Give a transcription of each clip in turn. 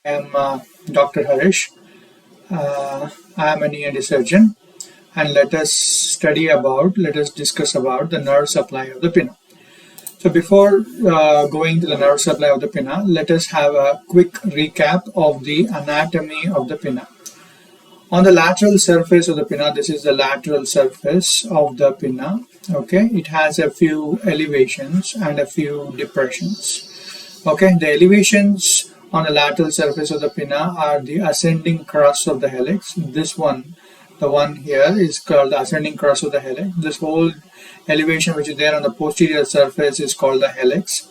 am Dr. Harish. I am an ENT surgeon, and let us discuss about the nerve supply of the pinna. So before going to the nerve supply of the pinna, let us have a quick recap of the anatomy of the pinna. On the lateral surface of the pinna, this is the lateral surface of the pinna. Okay, it has a few elevations and a few depressions. Okay, the elevations on the lateral surface of the pinna are the ascending crust of the helix. This one, the one here, is called the ascending crust of the helix. This whole elevation which is there on the posterior surface is called the helix.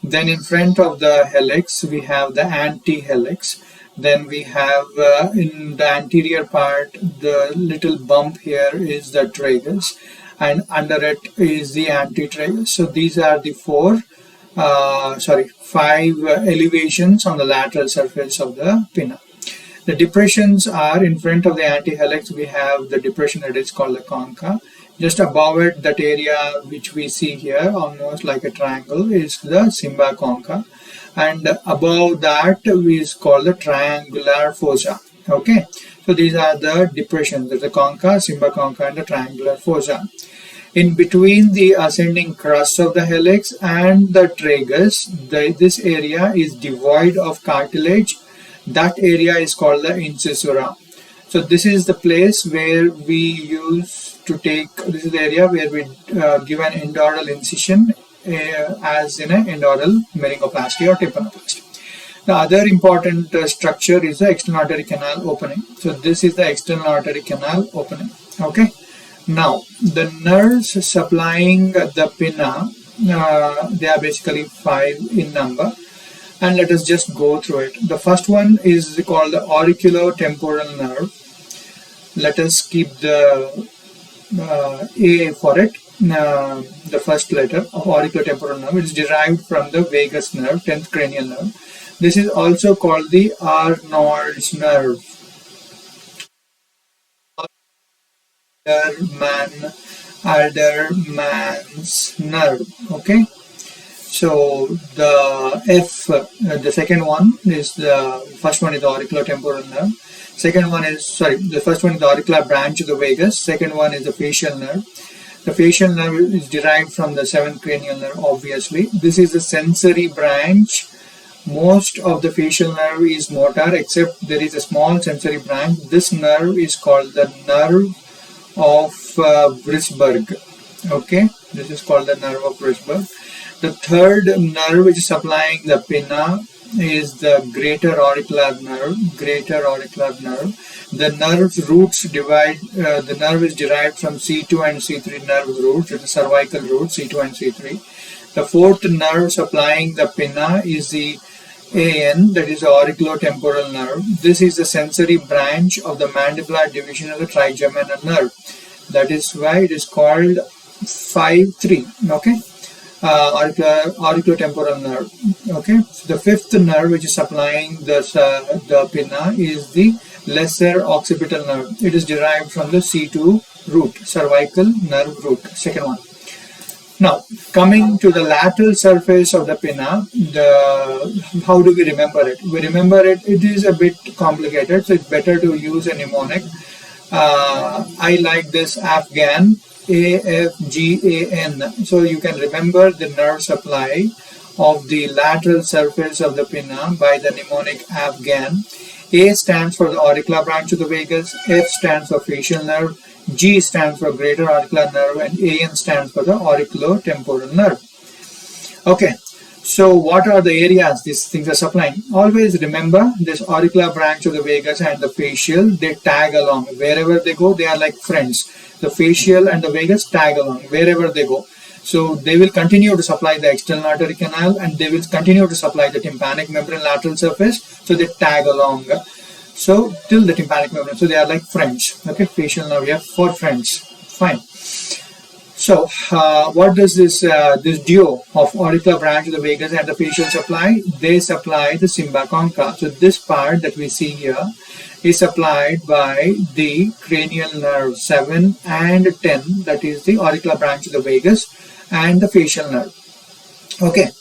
Then in front of the helix we have the antihelix. Then we have in the anterior part, the little bump here is the tragus, and under it is the antitragus. So these are the five elevations on the lateral surface of the pinna. The depressions are in front of the antihelix. We have the depression that is called the concha. Just above it, that area which we see here, almost like a triangle, is the cymba concha, and above that is called the triangular fossa. Okay, so these are the depressions. There's the concha, cymba concha, and the triangular fossa. In between the ascending crust of the helix and the tragus, this area is devoid of cartilage. That area is called the incisura. So this is the place where we use to take, this is the area where we give an endoral incision as in an endoral meringoplasty or tympanoplasty. The other important structure is the external artery canal opening. So this is the external artery canal opening. Okay. Now, the nerves supplying the pinna, they are basically 5 in number, and let us just go through it. The first one is called the auriculotemporal nerve. Let us keep the A for it, the first letter of auriculotemporal nerve. It is derived from the vagus nerve, 10th cranial nerve. This is also called the Arnold's nerve. Alderman's nerve. Okay, so the F, the second one is the first one is the auriculotemporal nerve. Second one is the first one is the auricular branch of the vagus. Second one is the facial nerve. The facial nerve is derived from the 7th cranial nerve. Obviously, this is the sensory branch. Most of the facial nerve is motor, except there is a small sensory branch. This nerve is called the nerve of Brisberg. Okay, this is called the nerve of Brisberg. The third nerve which is supplying the pinna is the greater auricular nerve. The nerve's roots divide. The nerve is derived from C2 and C3 nerve roots. It's the cervical root, C2 and C3. The fourth nerve supplying the pinna is the AN, that is the auriculotemporal nerve. This is the sensory branch of the mandibular division of the trigeminal nerve. That is why it is called 5-3. Okay, auriculotemporal nerve. Okay, so the fifth nerve which is supplying the pinna is the lesser occipital nerve. It is derived from the C2 root, cervical nerve root, second one. Now, coming to the lateral surface of the pinna, how do we remember it? We remember it is a bit complicated, so it's better to use a mnemonic. I like this Afghan, AFGAN. So you can remember the nerve supply of the lateral surface of the pinna by the mnemonic Afghan. A stands for the auricular branch of the vagus, F stands for facial nerve, G stands for greater auricular nerve, and AN stands for the auriculotemporal nerve. Okay, so what are the areas these things are supplying? Always remember this auricular branch of the vagus and the facial, they tag along. Wherever they go, they are like friends. The facial and the vagus tag along wherever they go. So they will continue to supply the external artery canal, and they will continue to supply the tympanic membrane lateral surface. So they tag along. So till the tympanic membrane, so they are like friends. Okay, facial nerve, we have 4 friends. Fine. So what does this duo of auricular branch of the vagus and the facial supply? They supply the cymba concha. So this part that we see here is supplied by the cranial nerve 7 and 10, that is the auricular branch of the vagus and the facial nerve. Okay.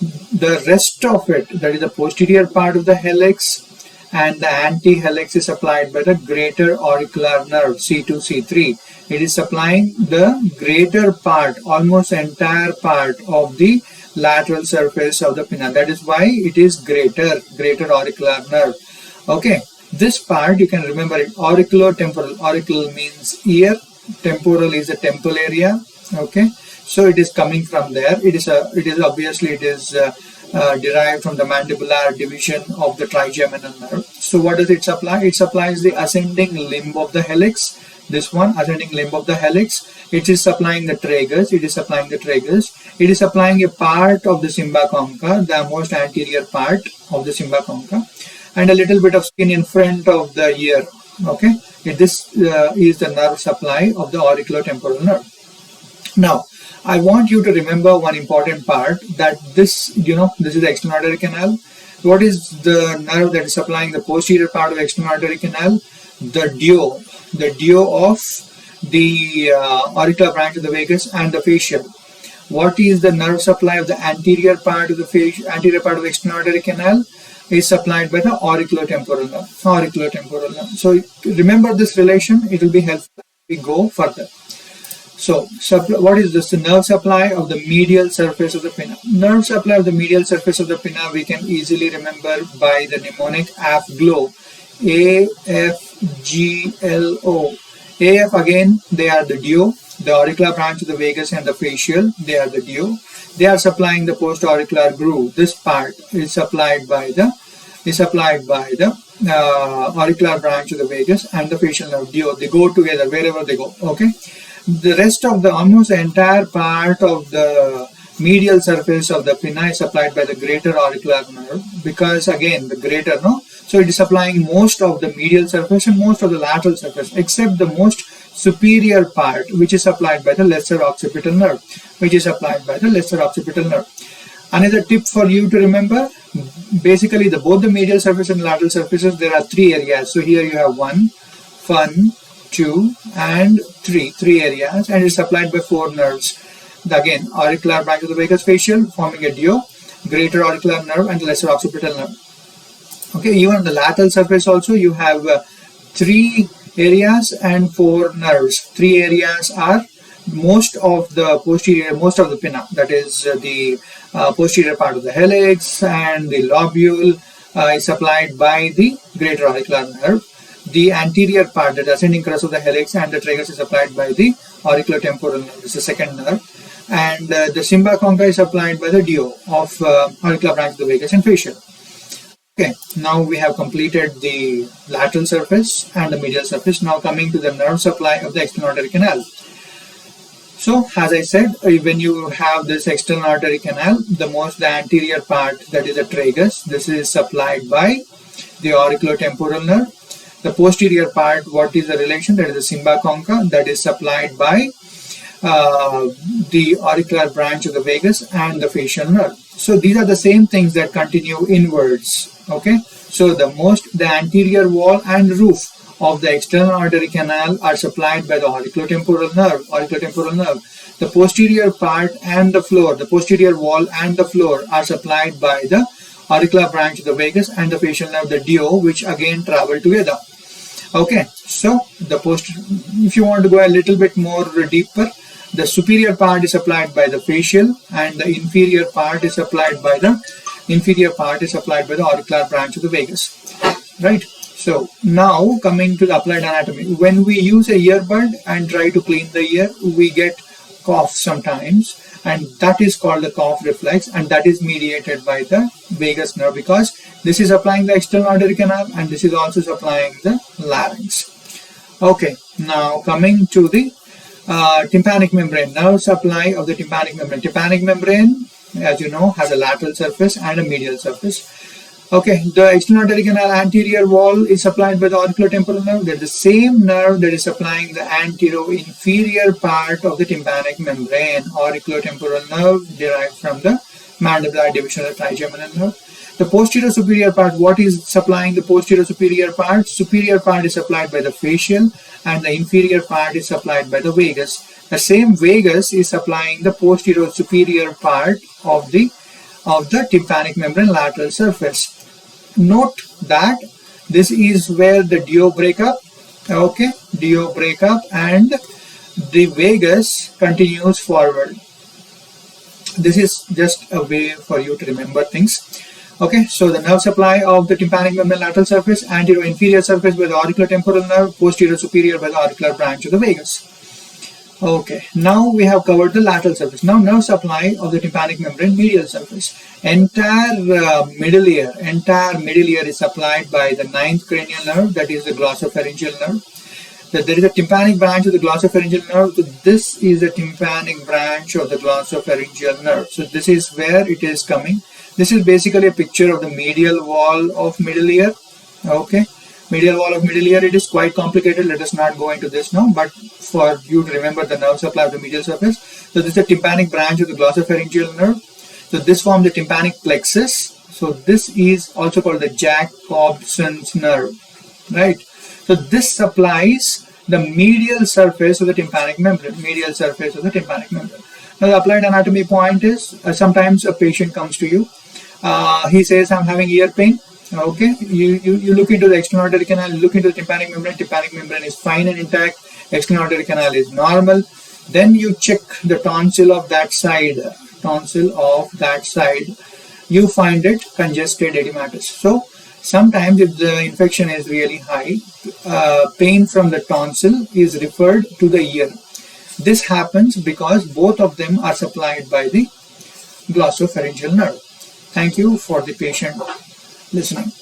The rest of it, that is the posterior part of the helix and the anti-helix, is supplied by the greater auricular nerve C2, C3. It is supplying the greater part, almost entire part of the lateral surface of the pinna. That is why it is greater auricular nerve. Okay, this part you can remember it, auriculotemporal. Auricle means ear, temporal is the temple area. Okay, so it is coming from there. It is obviously derived from the mandibular division of the trigeminal nerve. So what does it supply? It supplies the ascending limb of the helix. This one, ascending limb of the helix. It is supplying the tragus. It is supplying a part of the Cymba concha, the most anterior part of the Cymba concha, and a little bit of skin in front of the ear. Okay, this is the nerve supply of the auriculotemporal nerve. Now, I want you to remember one important part, that this is the external auditory canal. What is the nerve that is supplying the posterior part of the external auditory canal? The duo of the auricular branch of the vagus and the facial. What is the nerve supply of the anterior part of the external auditory canal? Is supplied by the auriculotemporal nerve. So remember this relation, it will be helpful as we go further. So, what is this? The nerve supply of the medial surface of the pinna. Nerve supply of the medial surface of the pinna we can easily remember by the mnemonic AFGLO. AFGLO. AF, again, they are the duo, the auricular branch of the vagus and the facial. They are the duo. They are supplying the post-auricular groove. This part is supplied by the auricular branch of the vagus and the facial nerve. Duo. They go together wherever they go. Okay. The rest of the almost entire part of the medial surface of the pinna is supplied by the greater auricular nerve, because again the greater, so it is supplying most of the medial surface and most of the lateral surface, except the most superior part, which is supplied by the lesser occipital nerve. Another tip for you to remember, basically both the medial surface and lateral surfaces, there are three areas. So here you have 1, 2 and 3 areas, and it's supplied by 4 nerves. Again, auricular branch of the vagus, facial, forming a duo, greater auricular nerve and lesser occipital nerve. Okay, even on the lateral surface also you have 3 areas and 4 nerves. 3 areas are most of the pinna, that is the posterior part of the helix, and the lobule is supplied by the greater auricular nerve. The anterior part, the ascending crest of the helix and the tragus, is supplied by the auriculotemporal nerve. This is the second nerve. And the Cymba concha is supplied by the duo of auricular branch of the vagus and facial. Okay, now we have completed the lateral surface and the medial surface. Now coming to the nerve supply of the external auditory canal. So, as I said, when you have this external auditory canal, the anterior part, that is the tragus, this is supplied by the auriculotemporal nerve. The posterior part, what is the relation? That is the Cymba concha, that is supplied by the auricular branch of the vagus and the facial nerve. So these are the same things that continue inwards. Okay, so the anterior wall and roof of the external auditory canal are supplied by the auriculotemporal nerve. The posterior part and the floor, the posterior wall and the floor, are supplied by the auricular branch of the vagus and the facial nerve, the duo, which again travel together. Okay, so if you want to go a little bit more deeper, the superior part is supplied by the facial, and the inferior part is supplied by the auricular branch of the vagus. Right. So now coming to the applied anatomy. When we use a earbud and try to clean the ear, we get cough sometimes, and that is called the cough reflex, and that is mediated by the vagus nerve, because this is supplying the external auditory canal and this is also supplying the larynx. Okay, now coming to the tympanic membrane, nerve supply of the tympanic membrane. Tympanic membrane, as you know, has a lateral surface and a medial surface. Okay, the external auditory canal anterior wall is supplied by the auriculotemporal nerve. That is the same nerve that is supplying the anterior-inferior part of the tympanic membrane. Auriculotemporal nerve derived from the mandibular division of the trigeminal nerve. The posterior superior part, what is supplying the posterior superior part? Superior part is supplied by the facial, and the inferior part is supplied by the vagus. The same vagus is supplying the posterior superior part of the of the tympanic membrane lateral surface. Note that this is where the DO breakup, okay, DO breakup, and the vagus continues forward. This is just a way for you to remember things. Okay, so the nerve supply of the tympanic membrane lateral surface, anterior inferior surface by the auricular temporal nerve, posterior superior by the auricular branch of the vagus. Okay, now we have covered the lateral surface. Now nerve supply of the tympanic membrane medial surface. Entire middle ear is supplied by the 9th cranial nerve, that is the glossopharyngeal nerve. There is a tympanic branch of the glossopharyngeal nerve. So this is the tympanic branch of the glossopharyngeal nerve. So this is where it is coming. This is basically a picture of the medial wall of middle ear. Okay, medial wall of middle ear. It is quite complicated. Let us not go into this now. But for you to remember the nerve supply of the medial surface. So this is the tympanic branch of the glossopharyngeal nerve. So this forms the tympanic plexus. So this is also called the Jacobson's nerve, right? So this supplies the medial surface of the tympanic membrane. Medial surface of the tympanic membrane. Now the applied anatomy point is sometimes a patient comes to you. He says, I'm having ear pain. Okay, you look into the external auditory canal, look into the tympanic membrane. Tympanic membrane is fine and intact. External auditory canal is normal. Then you check the tonsil of that side. You find it congested edematous. So sometimes if the infection is really high, pain from the tonsil is referred to the ear. This happens because both of them are supplied by the glossopharyngeal nerve. Thank you for the patient listening.